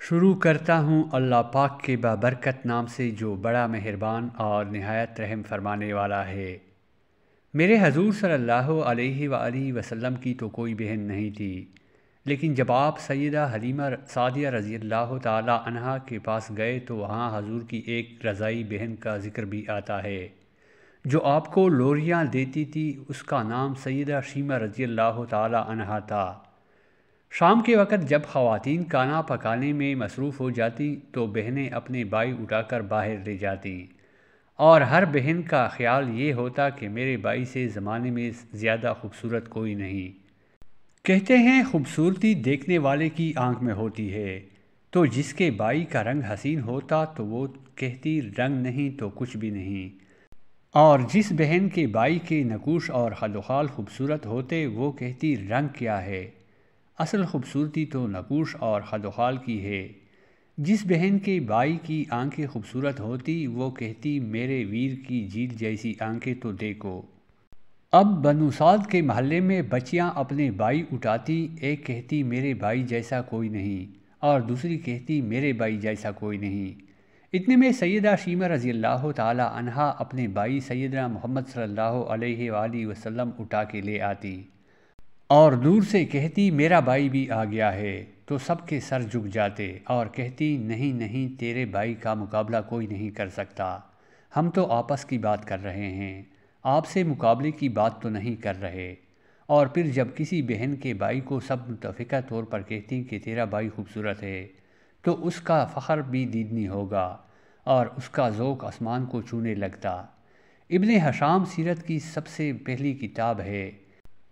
شروع کرتا ہوں اللہ پاک کے بابرکت نام سے جو بڑا مہربان اور نہایت رحم فرمانے والا ہے۔ میرے حضور صلی اللہ علیہ وآلہ وسلم کی تو کوئی بہن نہیں تھی، لیکن جب آپ سیدہ حلیمہ سعدیہ رضی اللہ تعالی عنہا کے پاس گئے تو وہاں حضور کی ایک رضائی بہن کا ذکر بھی آتا ہے جو آپ کو لوریاں دیتی تھی۔ اس کا نام سیدہ شیمہ رضی اللہ تعالی عنہا تھا۔ شام کے وقت جب خواتین کھانا پکانے میں مصروف ہو جاتی تو بہنیں اپنے بائی اٹھا کر باہر لے جاتی، اور ہر بہن کا خیال یہ ہوتا کہ میرے بائی سے زمانے میں زیادہ خوبصورت کوئی نہیں۔ کہتے ہیں خوبصورتی دیکھنے والے کی آنکھ میں ہوتی ہے، تو جس کے بائی کا رنگ حسین ہوتا تو وہ کہتی رنگ نہیں تو کچھ بھی نہیں، اور جس بہن کے بائی کے نقوش اور خد و خال خوبصورت ہوتے وہ کہتی رنگ کیا ہے، اصل خوبصورتی تو نقوش اور خد و خال کی ہے۔ جس بہن کے بائی کی آنکھیں خوبصورت ہوتی وہ کہتی میرے ویر کی جھیل جیسی آنکھیں تو دیکھو۔ اب بنو سعد کے محلے میں بچیاں اپنے بائی اٹھاتی، ایک کہتی میرے بائی جیسا کوئی نہیں اور دوسری کہتی میرے بائی جیسا کوئی نہیں۔ اتنے میں سیدہ شیمہ رضی اللہ تعالی عنہا اپنے بائی سیدنا محمد صلی اللہ علیہ وآلہ وسلم اٹھا کے لے آتی اور دور سے کہتی میرا بھائی بھی آ گیا ہے، تو سب کے سر جھک جاتے اور کہتی نہیں نہیں، تیرے بھائی کا مقابلہ کوئی نہیں کر سکتا، ہم تو آپس کی بات کر رہے ہیں، آپ سے مقابلے کی بات تو نہیں کر رہے۔ اور پھر جب کسی بہن کے بھائی کو سب متفقہ طور پر کہتی کہ تیرا بھائی خوبصورت ہے تو اس کا فخر بھی دیدنی ہوگا اور اس کا ذوق آسمان کو چھونے لگتا۔ ابن ہشام سیرت کی سب سے پہلی کتاب ہے،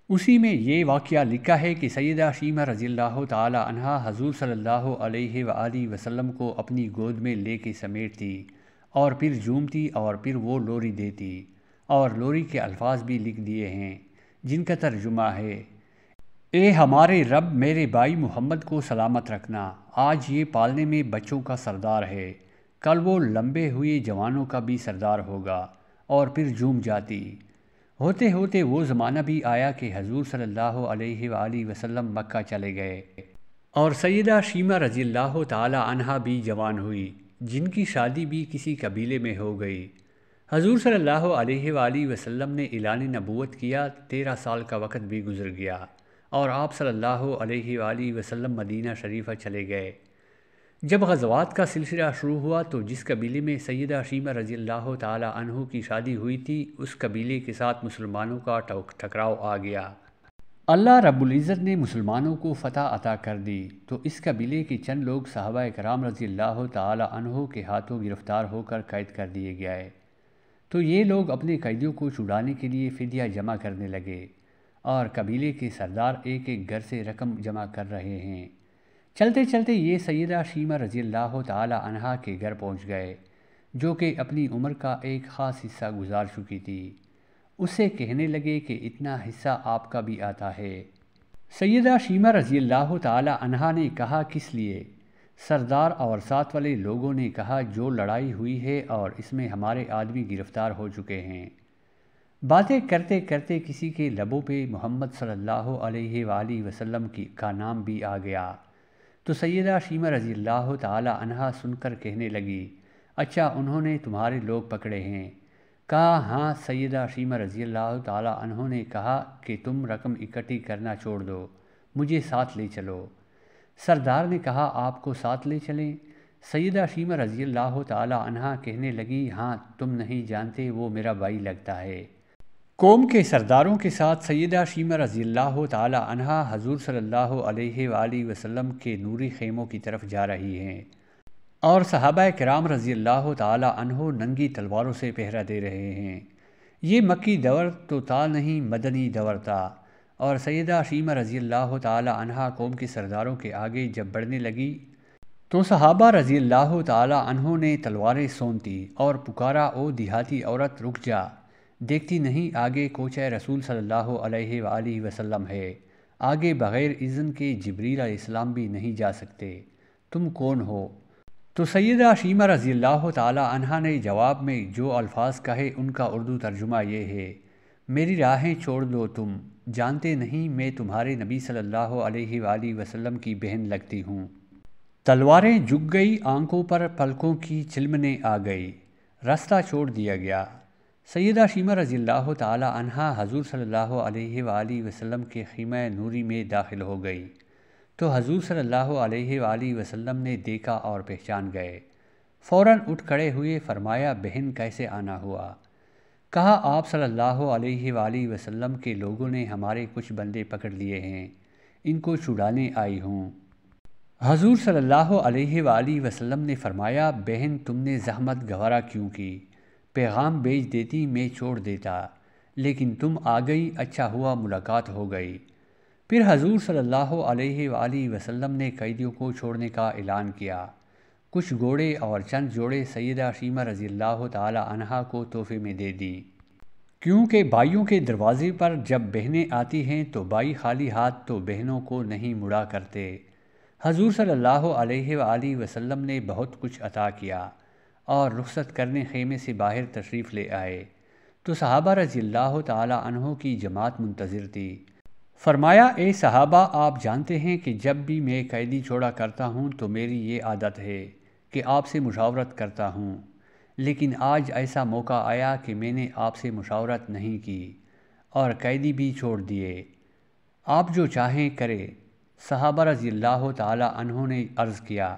اسی میں یہ واقعہ لکھا ہے کہ سیدہ شیمہ رضی اللہ تعالی عنہا حضور صلی اللہ علیہ وآلہ وسلم کو اپنی گود میں لے کے سمیٹتی اور پھر جھومتی اور پھر وہ لوری دیتی، اور لوری کے الفاظ بھی لکھ دیے ہیں جن کا ترجمہ ہے، اے ہمارے رب میرے بھائی محمد کو سلامت رکھنا، آج یہ پالنے میں بچوں کا سردار ہے، کل وہ لمبے ہوئے جوانوں کا بھی سردار ہوگا، اور پھر جھوم جاتی۔ ہوتے ہوتے وہ زمانہ بھی آیا کہ حضور صلی اللہ علیہ وآلہ وسلم مکہ چلے گئے اور سیدہ شیمہ رضی اللہ تعالی عنہا بھی جوان ہوئی، جن کی شادی بھی کسی قبیلے میں ہو گئی۔ حضور صلی اللہ علیہ وآلہ وسلم نے اعلان نبوت کیا، 13 سال کا وقت بھی گزر گیا اور آپ صلی اللہ علیہ وآلہ وسلم مدینہ شریفہ چلے گئے۔ جب غزوات کا سلسلہ شروع ہوا تو جس قبیلے میں سیدہ شیمہ رضی اللہ تعالی عنہ کی شادی ہوئی تھی اس قبیلے کے ساتھ مسلمانوں کا ٹکراؤ آ گیا۔ اللہ رب العزت نے مسلمانوں کو فتح عطا کر دی تو اس قبیلے کے چند لوگ صحابہ کرام رضی اللہ تعالی عنہ کے ہاتھوں گرفتار ہو کر قید کر دیے گئے، تو یہ لوگ اپنے قیدیوں کو چھڑانے کے لیے فدیہ جمع کرنے لگے، اور قبیلے کے سردار ایک ایک گھر سے رقم جمع کر رہے ہیں۔ چلتے چلتے یہ سیدہ شیمہ رضی اللہ تعالی عنہا کے گھر پہنچ گئے، جو کہ اپنی عمر کا ایک خاص حصہ گزار چکی تھی۔ اس سے کہنے لگے کہ اتنا حصہ آپ کا بھی آتا ہے۔ سیدہ شیمہ رضی اللہ تعالی عنہا نے کہا کس لیے؟ سردار اور ساتھ والے لوگوں نے کہا جو لڑائی ہوئی ہے اور اس میں ہمارے آدمی گرفتار ہو چکے ہیں۔ باتیں کرتے کرتے کسی کے لبوں پہ محمد صلی اللہ علیہ وآلہ وسلم کا نام بھی آ گیا، تو سیدہ شیمہ رضی اللہ تعالی عنہا سن کر کہنے لگی اچھا انہوں نے تمہارے لوگ پکڑے ہیں؟ کہا ہاں۔ سیدہ شیمہ رضی اللہ تعالی عنہ نے کہا کہ تم رقم اکٹھی کرنا چھوڑ دو، مجھے ساتھ لے چلو۔ سردار نے کہا آپ کو ساتھ لے چلیں؟ سیدہ شیمہ رضی اللہ تعالی عنہا کہنے لگی ہاں، تم نہیں جانتے وہ میرا بھائی لگتا ہے۔ قوم کے سرداروں کے ساتھ سیدہ شیمہ رضی اللہ تعالی عنہا حضور صلی اللہ علیہ وآلہ وسلم کے نوری خیموں کی طرف جا رہی ہیں، اور صحابہ کرام رضی اللہ تعالی عنہ ننگی تلواروں سے پہرا دے رہے ہیں۔ یہ مکی دور تو تھا نہیں، مدنی دور تھا، اور سیدہ شیمہ رضی اللہ تعالی عنہا قوم کے سرداروں کے آگے جب بڑھنے لگی تو صحابہ رضی اللہ تعالی عنہ نے تلواریں سونتی اور پکارا او دیہاتی عورت رک جا، دیکھتی نہیں آگے کوچہ رسول صلی اللہ علیہ وآلہ وسلم ہے، آگے بغیر اذن کے جبریل علیہ السلام بھی نہیں جا سکتے، تم کون ہو؟ تو سیدہ شیمہ رضی اللہ تعالی عنہا نے جواب میں جو الفاظ کہے ان کا اردو ترجمہ یہ ہے، میری راہیں چھوڑ دو، تم جانتے نہیں میں تمہارے نبی صلی اللہ علیہ وآلہ وسلم کی بہن لگتی ہوں۔ تلواریں جھک گئی، آنکھوں پر پلکوں کی چلمنے آ گئی، راستہ چھوڑ دیا گیا۔ سیدہ شیمہ رضی اللہ تعالی عنہا حضور صلی اللہ علیہ وآلہ وسلم کے خیمہ نوری میں داخل ہو گئی تو حضور صلی اللہ علیہ وآلہ وسلم نے دیکھا اور پہچان گئے۔ فوراً اٹھ کھڑے ہوئے، فرمایا بہن کیسے آنا ہوا؟ کہا آپ صلی اللہ علیہ وآلہ وسلم کے لوگوں نے ہمارے کچھ بندے پکڑ لیے ہیں، ان کو چھڑانے آئی ہوں۔ حضور صلی اللہ علیہ وآلہ وسلم نے فرمایا بہن تم نے زحمت گوارا کیوں کی؟ پیغام بھیج دیتی، میں چھوڑ دیتا، لیکن تم آ گئی، اچھا ہوا ملاقات ہو گئی۔ پھر حضور صلی اللہ علیہ وآلہ وسلم نے قیدیوں کو چھوڑنے کا اعلان کیا۔ کچھ گھوڑے اور چند جوڑے سیدہ شیمہ رضی اللہ تعالی عنہا کو تحفے میں دے دی، کیونکہ بھائیوں کے دروازے پر جب بہنیں آتی ہیں تو بھائی خالی ہاتھ تو بہنوں کو نہیں مڑا کرتے۔ حضور صلی اللہ علیہ وآلہ وسلم نے بہت کچھ عطا کیا اور رخصت کرنے خیمے سے باہر تشریف لے آئے تو صحابہ رضی اللہ تعالی عنہ کی جماعت منتظر تھی۔ فرمایا اے صحابہ، آپ جانتے ہیں کہ جب بھی میں قیدی چھوڑا کرتا ہوں تو میری یہ عادت ہے کہ آپ سے مشاورت کرتا ہوں، لیکن آج ایسا موقع آیا کہ میں نے آپ سے مشاورت نہیں کی اور قیدی بھی چھوڑ دیے، آپ جو چاہیں کرے۔ صحابہ رضی اللہ تعالی عنہ نے عرض کیا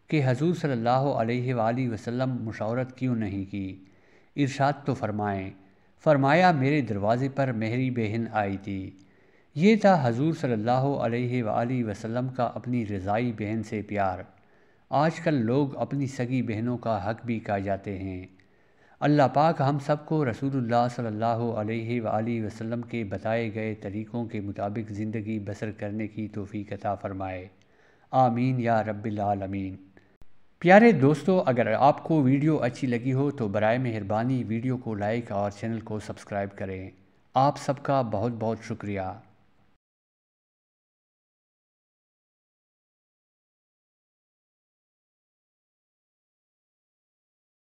کہ حضور صلی اللہ علیہ وآلہ وسلم مشاورت کیوں نہیں کی؟ ارشاد تو فرمائیں۔ فرمایا میرے دروازے پر میری بہن آئی تھی۔ یہ تھا حضور صلی اللہ علیہ وآلہ وسلم کا اپنی رضائی بہن سے پیار۔ آج کل لوگ اپنی سگی بہنوں کا حق بھی کھا جاتے ہیں۔ اللہ پاک ہم سب کو رسول اللہ صلی اللہ علیہ وآلہ وسلم کے بتائے گئے طریقوں کے مطابق زندگی بسر کرنے کی توفیق عطا فرمائے، آمین یا رب العالمین۔ پیارے دوستو، اگر آپ کو ویڈیو اچھی لگی ہو تو برائے مہربانی ویڈیو کو لائک اور چینل کو سبسکرائب کریں۔ آپ سب کا بہت بہت شکریہ۔